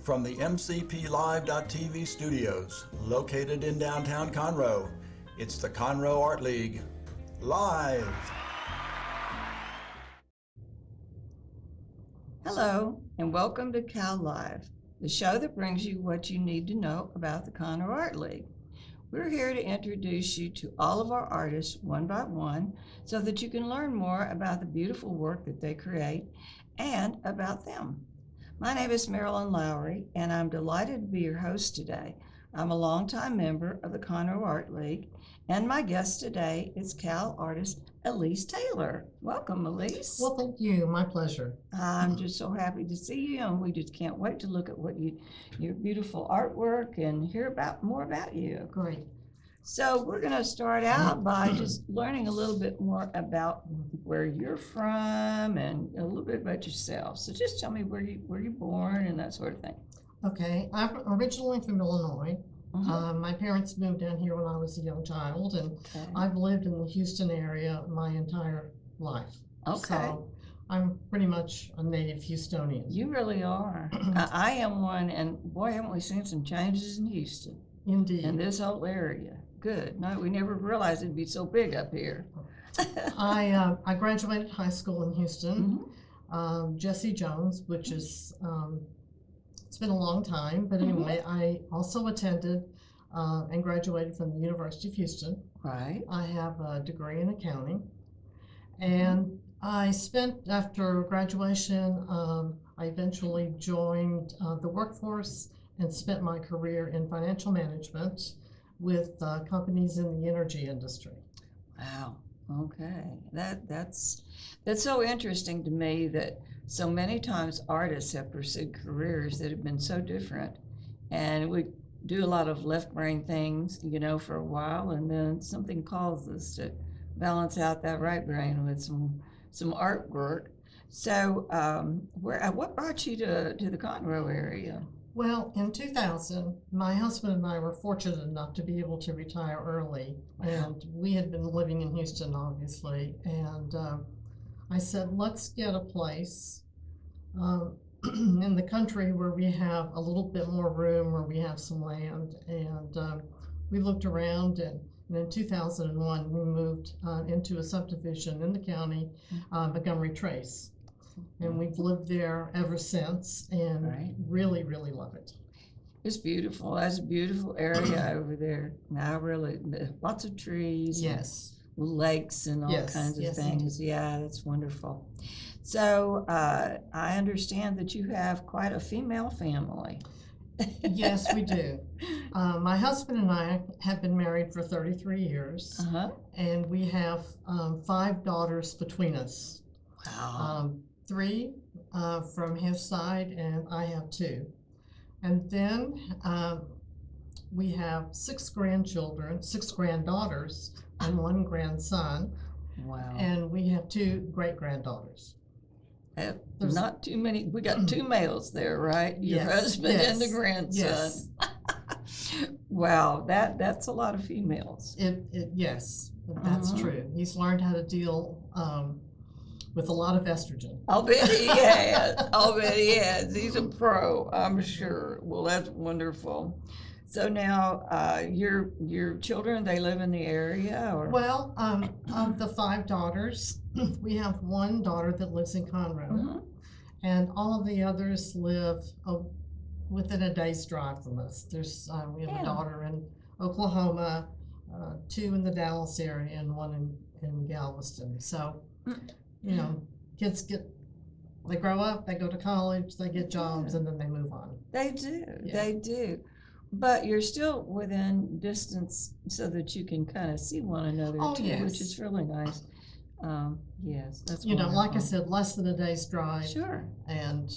from the MCPLive.tv studios, located in downtown Conroe. It's the Conroe Art League, live. Hello, and welcome to Cal Live, the show that brings you what you need to know about the Conroe Art League. We're here to introduce you to all of our artists one by one so that you can learn more about the beautiful work that they create and about them. My name is Marilyn Lowry, and I'm delighted to be your host today. I'm a longtime member of the Conroe Art League, and my guest today is Cal artist Elyse Taylor. Welcome, Elyse. Well, thank you. My pleasure. I'm just so happy to see you, and we just can't wait to look at your beautiful artwork and hear more about you. Great. So we're going to start out by just learning a little bit more about where you're from and a little bit about yourself. So just tell me where you're born and that sort of thing. Okay. I'm originally from Illinois. My parents moved down here when I was a young child, and I've lived in the Houston area my entire life. Okay. So I'm pretty much a native Houstonian. You really are. I am one, and boy, haven't we seen some changes in Houston. Indeed. In this whole area. Good. No, we never realized it'd be so big up here. I graduated high school in Houston, Jesse Jones, which is, it's been a long time, but anyway, I also attended and graduated from the University of Houston. Right. I have a degree in accounting, and I spent, after graduation, I eventually joined the workforce and spent my career in financial management with companies in the energy industry. Wow. Okay. That's so interesting to me that so many times artists have pursued careers that have been so different, and we do a lot of left brain things, for a while, and then something calls us to balance out that right brain with some artwork. So, what brought you to the Conroe area? Well, in 2000, my husband and I were fortunate enough to be able to retire early, and we had been living in Houston, obviously, and I said, let's get a place in the country where we have a little bit more room, where we have some land, and we looked around, and in 2001, we moved into a subdivision in the county, Montgomery Trace. And we've lived there ever since, and really, really love it. It's beautiful. That's a beautiful area over there. Now, really, lots of trees. Yes. Lakes and all kinds of things. Indeed. Yeah, that's wonderful. So I understand that you have quite a female family. Yes, we do. My husband and I have been married for 33 years, and we have 5 daughters between us. Wow. 3 from his side, and I have 2. And then we have 6 grandchildren, 6 granddaughters, and 1 grandson. Wow. And we have 2 great-granddaughters. There's not too many. We got 2 males there, right? Your husband and the grandson. Yes. Wow, that's a lot of females. Yes, that's true. He's learned how to deal with a lot of estrogen. I'll bet he has. He's a pro, I'm sure. Well, that's wonderful. So now, your children, they live in the area, or? Well, of the 5 daughters, we have 1 daughter that lives in Conroe, and all of the others live within a day's drive from us. We have a daughter in Oklahoma, 2 in the Dallas area, and 1 in Galveston. So, kids they grow up, they go to college, they get jobs, and then they move on. They do. But you're still within distance so that you can kind of see one another too, which is really nice. Yes, that's wonderful. Like I said, less than a day's drive. Sure. And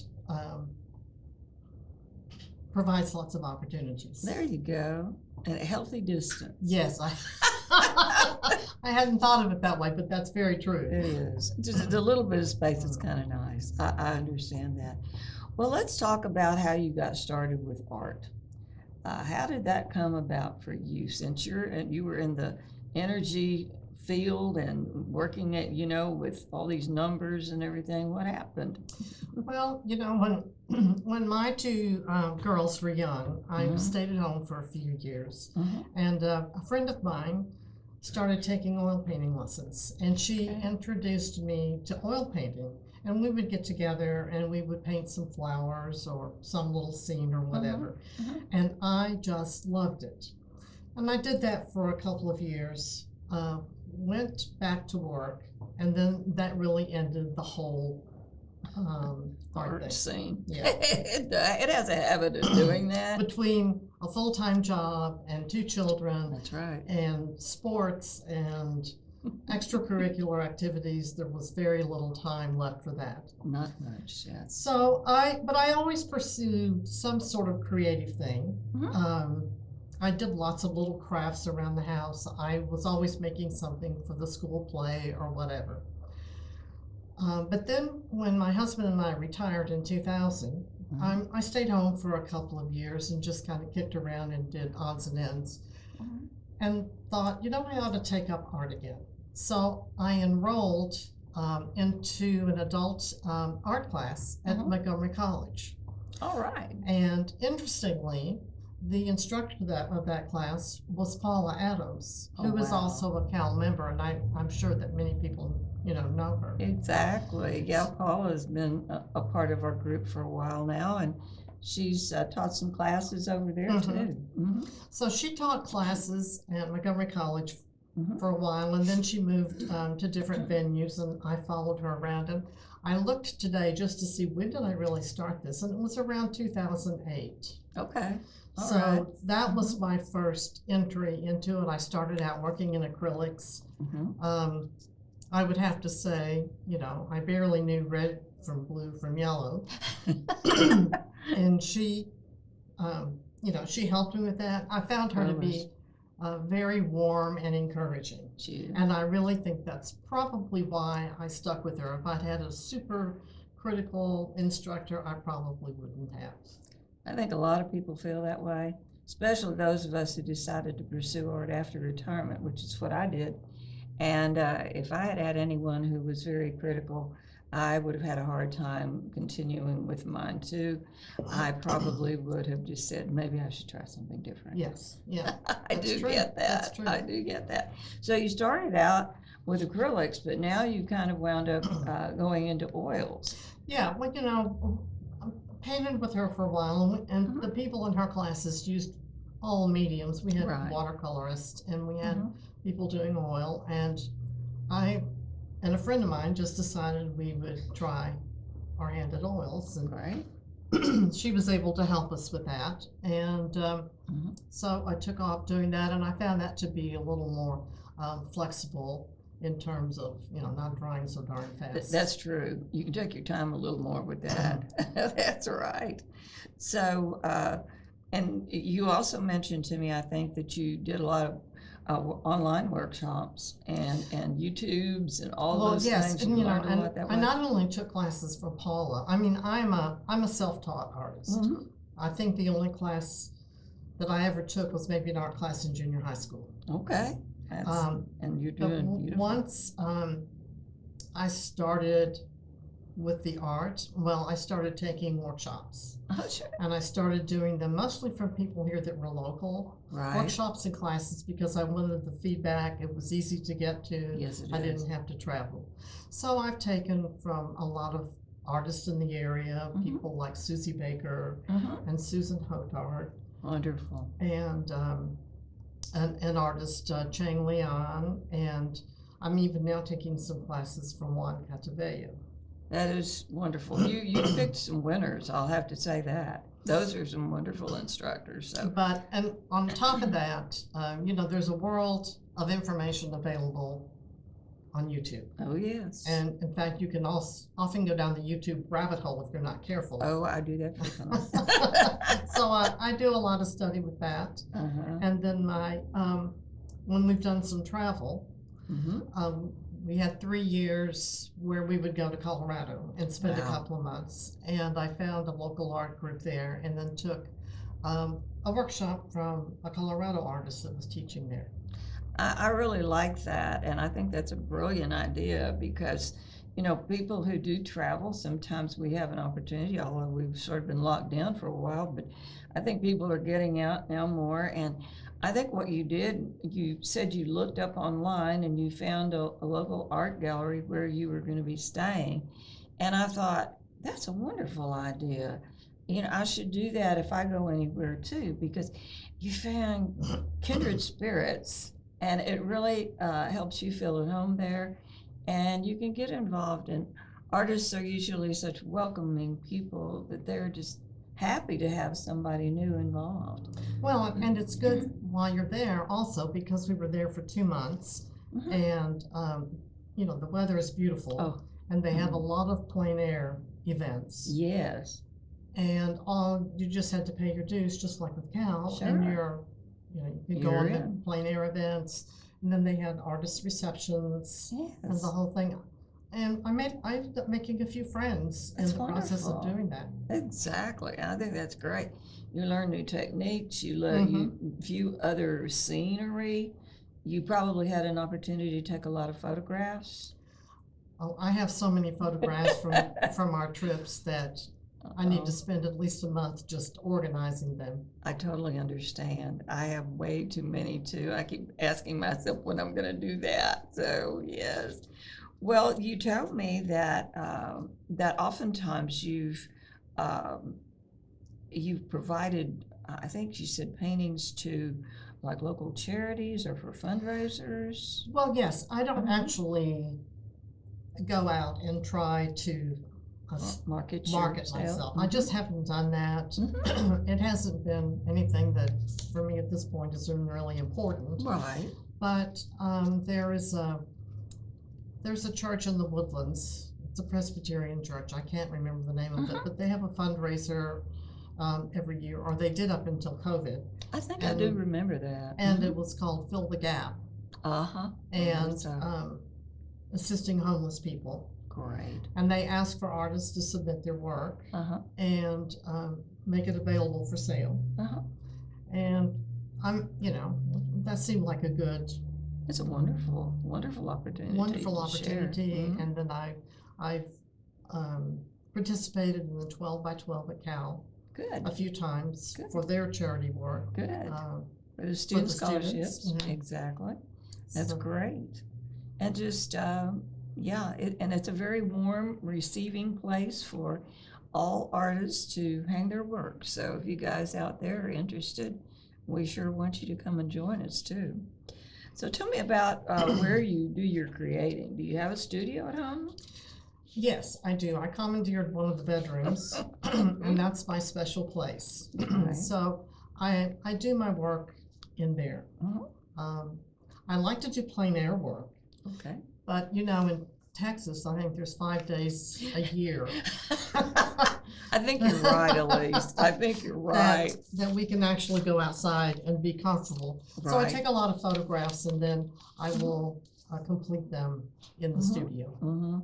provides lots of opportunities. There you go. At a healthy distance. Yes, I hadn't thought of it that way, but that's very true. It is. Just a little bit of space is kind of nice. I understand that. Well, let's talk about how you got started with art. How did that come about for you? Since you were in the energy field and working at, with all these numbers and everything? What happened? Well, when my two girls were young, I stayed at home for a few years, and a friend of mine started taking oil painting lessons, and she introduced me to oil painting. And we would get together and we would paint some flowers or some little scene or whatever. And I just loved it. And I did that for a couple of years, went back to work, and then that really ended the whole art thing. Scene. Yeah. It has a habit of doing that. Between a full-time job and two children. That's right. And sports and extracurricular activities, there was very little time left for that. Not much, yes. So but I always pursued some sort of creative thing. I did lots of little crafts around the house. I was always making something for the school play or whatever. But then when my husband and I retired in 2000, I stayed home for a couple of years and just kind of kicked around and did odds and ends. And thought, I ought to take up art again. So I enrolled into an adult art class at Montgomery College. All right. And interestingly, the instructor of that class was Paula Adams, who is also a Cal member, and I'm sure that many people, know her. Exactly. Yeah, Paula's been a part of our group for a while now, and she's taught some classes over there too. So she taught classes at Montgomery College for a while, and then she moved to different venues, and I followed her around. And I looked today just to see when did I really start this, and it was around 2008. Okay. All so right. That was my first entry into it. I started out working in acrylics. I would have to say, I barely knew red from blue from yellow. And she, she helped me with that. I found her to be very warm and encouraging. And I really think that's probably why I stuck with her. If I'd had a super critical instructor, I probably wouldn't have. I think a lot of people feel that way, especially those of us who decided to pursue art after retirement, which is what I did. And if I had had anyone who was very critical, I would have had a hard time continuing with mine too. I probably would have just said, maybe I should try something different. Yes, yeah. I do true. get that. That's true. I do get that. So you started out with acrylics, but now you kind of wound up going into oils. Yeah, well, I painted with her for a while, and the people in her classes used all mediums. We had watercolorists, and we had people doing oil, and I and a friend of mine just decided we would try our hand at oils, and she was able to help us with that. And so I took off doing that, and I found that to be a little more flexible in terms of, not drying so darn fast. That's true. You can take your time a little more with that. That's right. So, and you also mentioned to me, I think, that you did a lot of online workshops and YouTubes and all those things. And, learned a lot that way. I not only took classes from Paula. I mean, I'm a self-taught artist. I think the only class that I ever took was maybe an art class in junior high school. Okay. And you're doing beautiful. Once I started with the art, I started taking workshops. Oh, sure. And I started doing them mostly from people here that were local. Workshops and classes, because I wanted the feedback. It was easy to get to. Yes, it is. I didn't have to travel. So I've taken from a lot of artists in the area, people like Susie Baker and Susan Hotard. Wonderful. And an artist, Chang Lian, and I'm even now taking some classes from Juan Catavella. That is wonderful. You picked some winners, I'll have to say that. Those are some wonderful instructors. So. And on top of that, there's a world of information available on YouTube. Oh, yes. And in fact, you can often go down the YouTube rabbit hole if you're not careful. Oh, I do that frequently. So I do a lot of study with that. And then when we've done some travel, we had 3 years where we would go to Colorado and spend a couple of months. And I found a local art group there, and then took a workshop from a Colorado artist that was teaching there. I really like that, and I think that's a brilliant idea because, people who do travel, sometimes we have an opportunity, although we've sort of been locked down for a while, but I think people are getting out now more. And I think what you did, you said you looked up online and you found a local art gallery where you were going to be staying. And I thought, that's a wonderful idea. I should do that if I go anywhere too, because you found kindred spirits and it really helps you feel at home there. And you can get involved. And artists are usually such welcoming people that they're just happy to have somebody new involved. Well, and it's good while you're there also because we were there for 2 months, Mhm. and the weather is beautiful, Oh, and they have a lot of plein air events, yes. and all you just had to pay your dues, just like with Cal, and Sure. you could go You're on the in. plein air events, and then they had artist receptions and Yes. the whole thing. And I ended up making a few friends That's in the process of wonderful. doing that. Exactly. I think that's great. You learn new techniques, you Mhm. view other scenery. You probably had an opportunity to take a lot of photographs. Oh, I have so many photographs from our trips that I need to Uh-oh. spend at least a month just organizing them. I totally understand. I have way too many too. I keep asking myself when I'm going to do that. So yes. Well, you told me that that oftentimes um, you've provided. I think you said paintings to like local charities or for fundraisers. Well, yes, I don't Mhm. actually go out and try to Market market yourself. myself. I just haven't done that. Mhm. It hasn't been anything that for me at this point has been really important. Right. But there's a church in the Woodlands. It's a Presbyterian church. I can't remember the name of it, but they have a fundraiser every year, or they did up until COVID, I think I do remember that. and it was called Fill the Gap, Uh-huh. and So assisting homeless people. great. And they ask for artists to submit their work Uh-huh. and make it available for sale. Uh-huh. And that seemed like a good, It's a wonderful opportunity. wonderful to share. opportunity. Mhm. And then I've participated in the 12 by 12 at Cal a Good. few times Good. for their charity work. Good. Uh, For the student students, scholarships. mhm. Exactly. That's so- great. And just and it's a very warm, receiving place for all artists to hang their work. So if you guys out there are interested, we sure want you to come and join us too. So tell me about where you do your creating. Do you have a studio at home? Yes, I do. I commandeered one of the bedrooms, and that's my special place. Right. So I do my work in there. Mhm. I like to do plein air work, Okay. but in Texas, I think there's 5 days a year I think you're right, Elise. I think you're right. that we can actually go outside and be comfortable. So I Right. take a lot of photographs, and then I will complete them in the Mhm. studio. Hmm.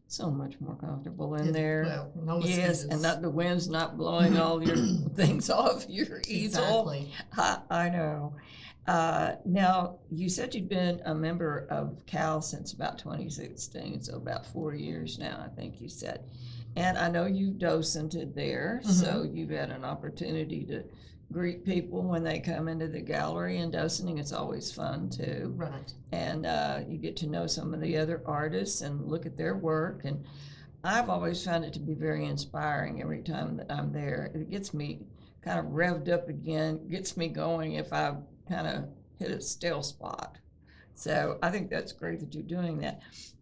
So much more comfortable in there. Well, no Yes, and mosquitoes. the wind's not blowing all your things off your easel. Exactly. I know. Now, you said you'd been a member of Cal since about 2016, so about 4 years now, I think you said. And I know you docented there, so you've had an opportunity to greet people when they come into the gallery, and docenting is always fun too. Right. And you get to know some of the other artists and look at their work. And I've always found it to be very inspiring every time that I'm there. It gets me kind of revved up again, gets me going if I kind of hit a stale spot. So I think that's great that you're doing that.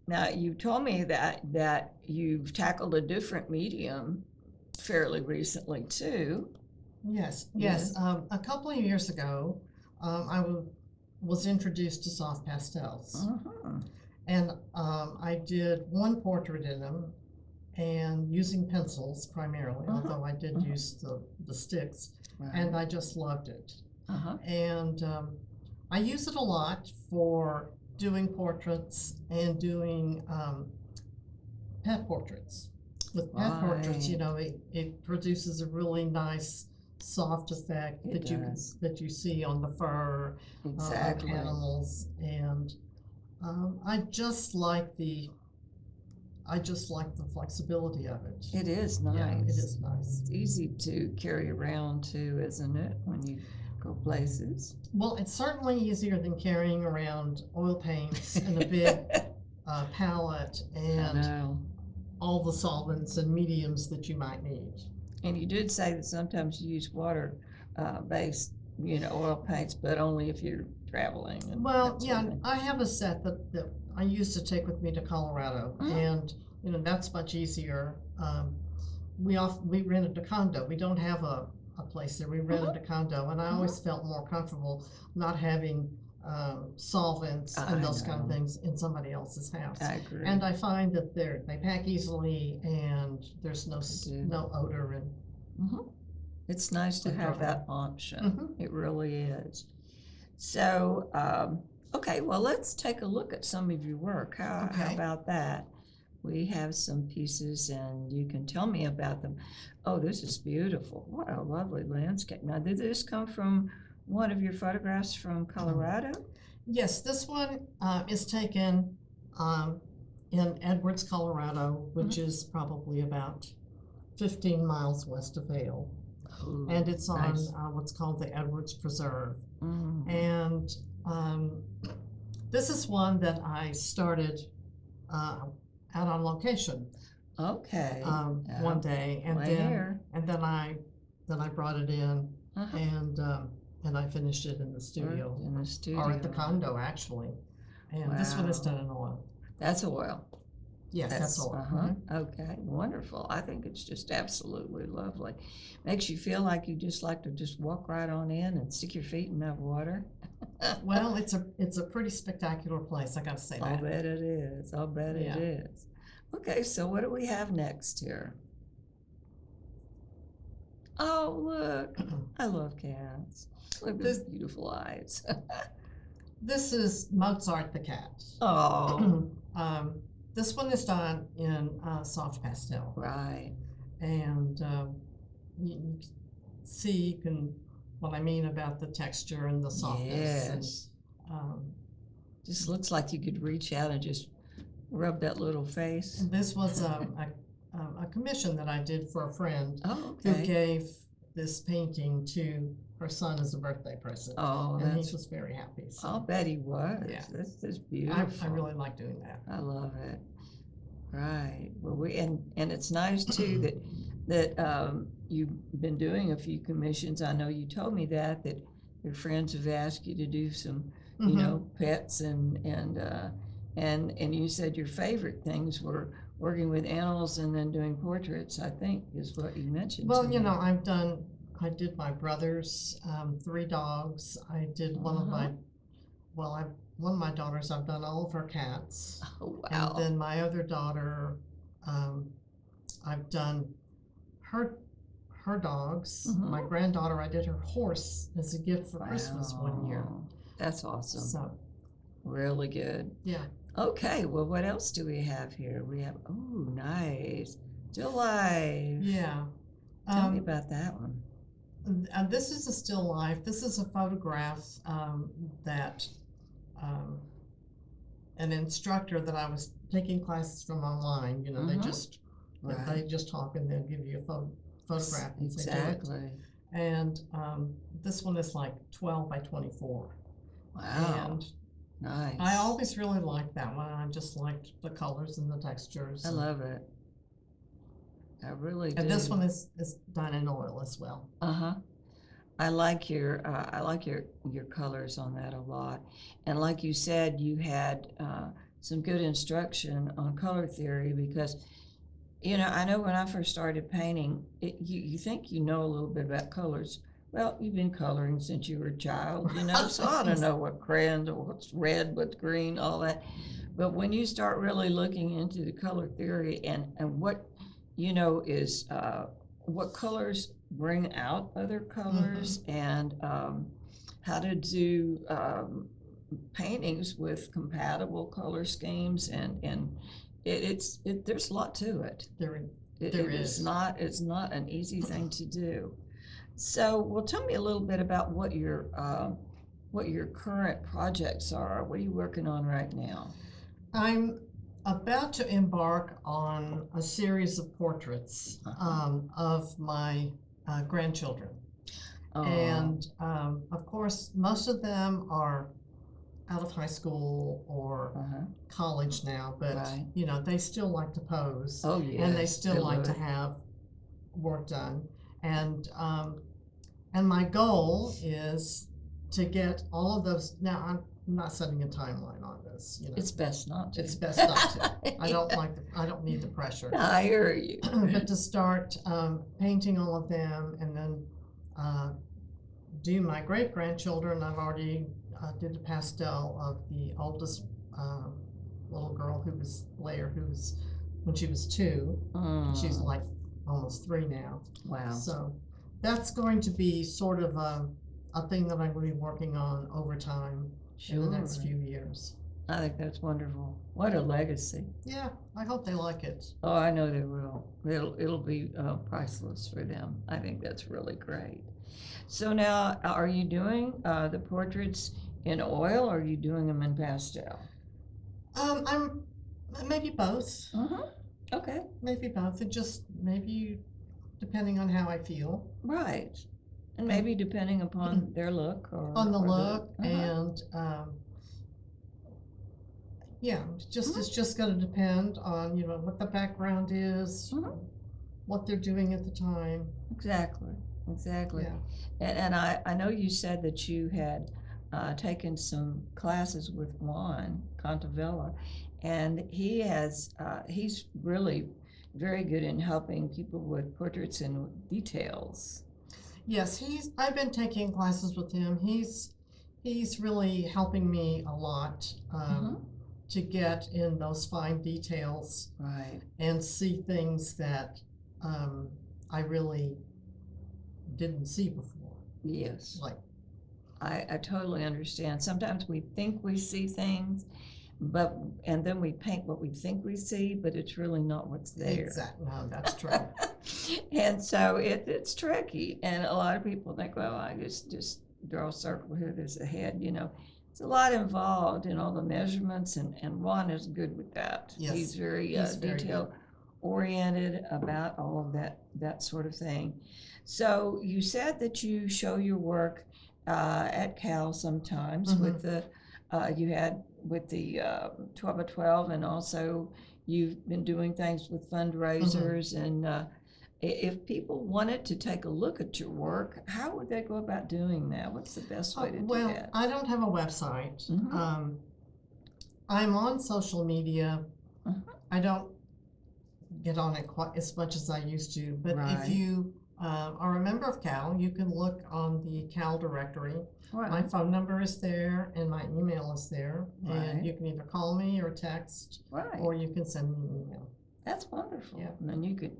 Now, you told me that you've tackled a different medium fairly recently too. Yes. Yes. A couple of years ago, was introduced to soft pastels, Uh-huh. and I did one portrait in them, and using pencils primarily, although I did use the sticks, and I just loved it. Uh-huh. And I use it a lot for doing portraits and doing pet portraits. With pet portraits, Right. it produces a really nice soft effect It does. that you see on the fur Exactly. of animals, and I just like the flexibility of it. It is nice. Yeah, it is nice. It's easy to carry around too, isn't it, when you go places? Well, it's certainly easier than carrying around oil paints and a big palette I and know. all the solvents and mediums that you might need. And you did say that sometimes you use water based, oil paints, but only if you're traveling. And Well, that sort yeah, of thing. I have a set that I used to take with me to Colorado, and that's much easier. We rented a condo. We don't have a place there. We rented a condo, and I always felt more comfortable not having solvents I and those kind of know. things in somebody else's house. I agree. And I find that they pack easily, and there's do. no odor and It's nice to Like have drawing. that option. It really is. So, okay, well, let's take a look at some of your work. How Okay. about that? We have some pieces and you can tell me about them. Oh, this is beautiful. What a lovely landscape. Now, did this come from one of your photographs from Colorado? Yes, this one is taken in Edwards, Colorado, which is probably about 15 miles west of Vail. Ooh, And it's on nice. what's called the Edwards Preserve. Mm. And this is one that I started out on location Okay. one day, and right then here. I brought it in Uh-huh. and I finished it in the studio, In the studio. or at the condo actually. And this one is Wow. done in oil. That's oil. Yes, that's oil. Uh-huh. Okay, wonderful. I think it's just absolutely lovely. Makes you feel like you just like to just walk right on in and stick your feet in that water. Well, it's a pretty spectacular place, I gotta say I'll that. bet it is. I'll bet Yeah. it is. Okay, so what do we have next here? Oh, look. I love cats. Look at those beautiful eyes. This is Mozart the Cat. Oh, This one is done in soft pastel, right. and you can see what I mean about the texture and the softness. Yes. And, Just looks like you could reach out and just rub that little face. this was a commission that I did for a friend Oh, who okay. gave this painting to her son as a birthday present, Oh, and he that's. was very happy. So I'll bet he was. Yeah. That's just I beautiful. really like doing that. I love it. Right. Well, and it's nice too that you've been doing a few commissions. I know you told me that your friends have asked you to do some, pets and you said your favorite things were working with animals and then doing portraits, I think is what you mentioned. Well, to you me. know, I did my brother's 3 dogs. I did one of my, one of my daughters, I've done all of her cats. Oh, And wow. then my other daughter, I've done her dogs. My granddaughter, I did her horse as a gift for Christmas one year. Wow. That's awesome. So, Really good. yeah. Okay, well, what else do we have here? We have, oh, nice. Still life. Yeah. Tell me about that one. And this is a still life. This is a photograph that an instructor that I was taking classes from online, they just talk and they'll give you a photograph. And say, do it. Exactly. And this one is like 12 by 24. Wow. And Nice. I always really liked that one. I just liked the colors and the textures. I love it. I really do. And this one is done in oil as well. Uh-huh. I like your colors on that a lot. And like you said, you had some good instruction on color theory because, I know when I first started painting, you think you know a little bit about colors. Well, you've been coloring since you were a child, so I don't know what crayons or what's red, what's green, all that. But when you start really looking into the color theory and what, is what colors bring out other colors and how to do paintings with compatible color schemes and there's a lot to it. There It's is. not an easy thing to do. So, well, tell me a little bit about what your current projects are. What are you working on right now? I'm about to embark on a series of portraits of my grandchildren. And of course, most of them are out of high school or college now, but Right. you know, they still like to pose. Oh, yes, and they still they like to would. have work done. And my goal is to get all of those. Now, I'm not setting a timeline on this. You know, It's best not to. it's best not to. I don't need the pressure. I hear you. But to start painting all of them, and then do my great grandchildren. I've already did a pastel of the oldest little girl who was Blair, who's when she was 2. She's like almost 3 now. Wow. So that's going to be sort of a thing that I'm going to be working on over time in the next few years. I think that's wonderful. What a legacy. Yeah, I hope they like it. Oh, I know they will. It'll be priceless for them. I think that's really great. So now, are you doing the portraits in oil, or are you doing them in pastel? I'm maybe both. Okay. Maybe both. It just maybe depending on how I feel. Right. And maybe depending upon their look or on the or look and yeah, it's just going to depend on, you know, what the background is, what they're doing at the time. Exactly. Yeah. And I know you said that you had taken some classes with Juan Contavilla, and he's really very good in helping people with portraits and details. Yes, I've been taking classes with him. He's really helping me a lot to get in those fine details, right, and see things that I really didn't see before. Yes. Like, I totally understand. Sometimes we think we see things, and then we paint what we think we see, but it's really not what's there. Exactly. No, that's true. And so it's tricky. And a lot of people think, well, I just draw a circle here, there's a head, you know. It's a lot involved in all the measurements, and Juan is good with that. Yes, he's very detail oriented about all of that sort of thing. So you said that you show your work at Cal sometimes with the you had with the 12 of 12, and also you've been doing things with fundraisers. And if people wanted to take a look at your work, how would they go about doing that? What's the best way to do that? I don't have a website. I'm on social media. I don't get on it quite as much as I used to, but if you are a member of Cal, you can look on the Cal directory. Right. My phone number is there and my email is there, and you can either call me or text, or you can send me an email. That's wonderful. Yeah. And then you could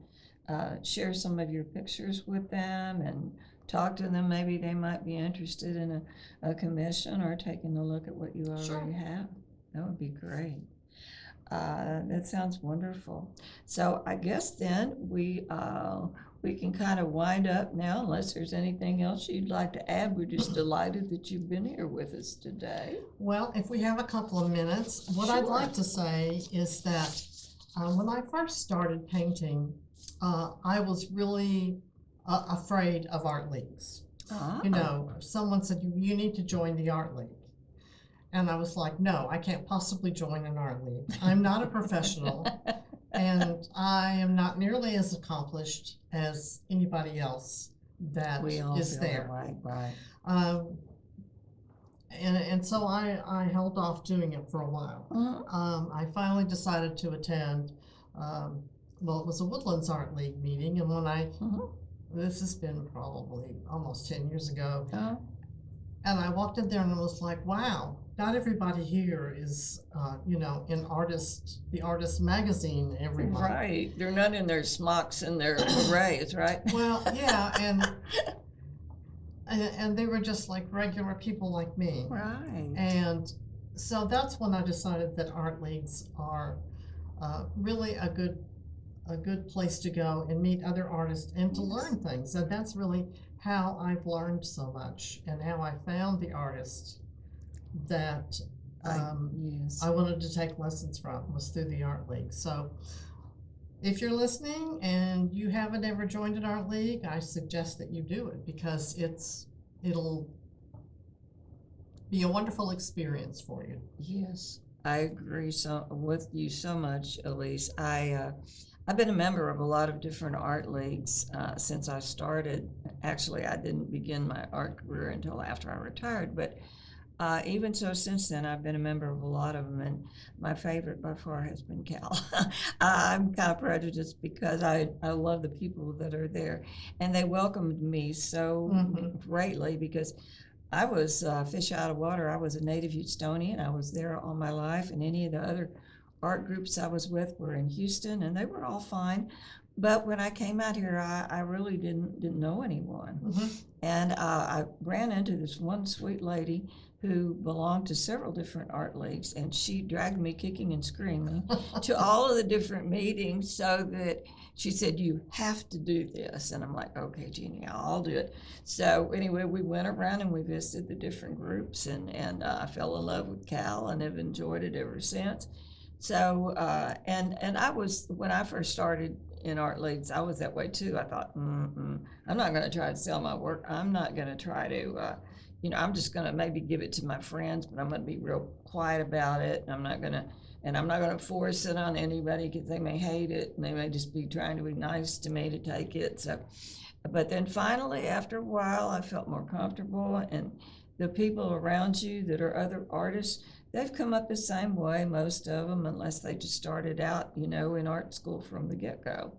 share some of your pictures with them and talk to them. Maybe they might be interested in a commission or taking a look at what you already have. That would be great. That sounds wonderful. So I guess then we can kind of wind up now, unless there's anything else you'd like to add. We're just delighted that you've been here with us today. Well, if we have a couple of minutes, what I'd like to say is that when I first started painting, I was really afraid of art leagues. You know, someone said, you need to join the art league. And I was like, no, I can't possibly join an art league. I'm not a professional, and I am not nearly as accomplished as anybody else that is there. Right. And so I held off doing it for a while. I finally decided to attend, well, it was a Woodlands Art League meeting, and when this has been probably almost 10 years ago, and I walked in there and I was like, wow, not everybody here is, you know, in the Artist magazine every month. Right. They're not in their smocks and their berets, right? Well, yeah, and they were just like regular people like me. Right. And so that's when I decided that art leagues are really a good place to go and meet other artists and to learn things. And that's really how I've learned so much and how I found the artist that Yes. I wanted to take lessons from was through the Art League. So if you're listening and you haven't ever joined an art league, I suggest that you do it because it'll be a wonderful experience for you. Yes, I agree with you so much, Elyse. I've been a member of a lot of different art leagues since I started. Actually, I didn't begin my art career until after I retired, but even so, since then, I've been a member of a lot of them, and my favorite by far has been Cal. I'm kind of prejudiced because I love the people that are there, and they welcomed me so greatly because I was fish out of water. I was a native Houstonian. I was there all my life, and any of the other art groups I was with were in Houston, and they were all fine. But when I came out here, I really didn't know anyone, and I ran into this one sweet lady who belonged to several different art leagues, and she dragged me kicking and screaming to all of the different meetings so that she said, "You have to do this." And I'm like, "Okay, Jeannie, I'll do it." So anyway, we went around and we visited the different groups, and I fell in love with Cal and have enjoyed it ever since. So and I was, when I first started in art leagues, I was that way too. I thought, I'm not going to try to sell my work. I'm not going to try to I'm just going to maybe give it to my friends, but I'm going to be real quiet about it. And I'm not going to force it on anybody because they may hate it and they may just be trying to be nice to me to take it. So, but then finally, after a while, I felt more comfortable, and the people around you that are other artists, they've come up the same way, most of them, unless they just started out, in art school from the get-go.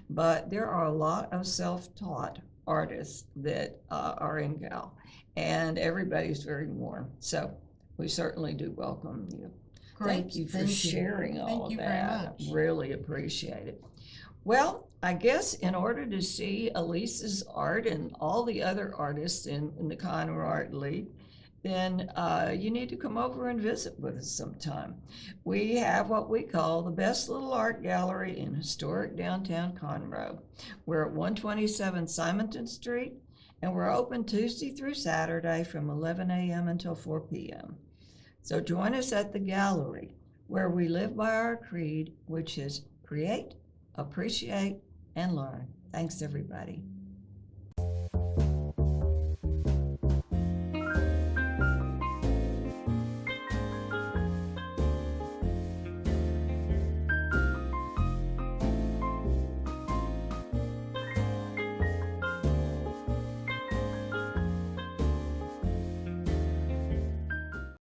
But there are a lot of self-taught artists that are in Cal, and everybody's very warm. So we certainly do welcome you. Great. Thank you for sharing all Thank of you very that. much. I really appreciate it. Well, I guess in order to see Elyse's art and all the other artists in the Conroe Art League, then you need to come over and visit with us sometime. We have what we call the best little art gallery in historic downtown Conroe. We're at 127 Simonton Street, and we're open Tuesday through Saturday from 11 a.m. until 4 p.m. So join us at the gallery, where we live by our creed, which is create, appreciate, and learn. Thanks, everybody.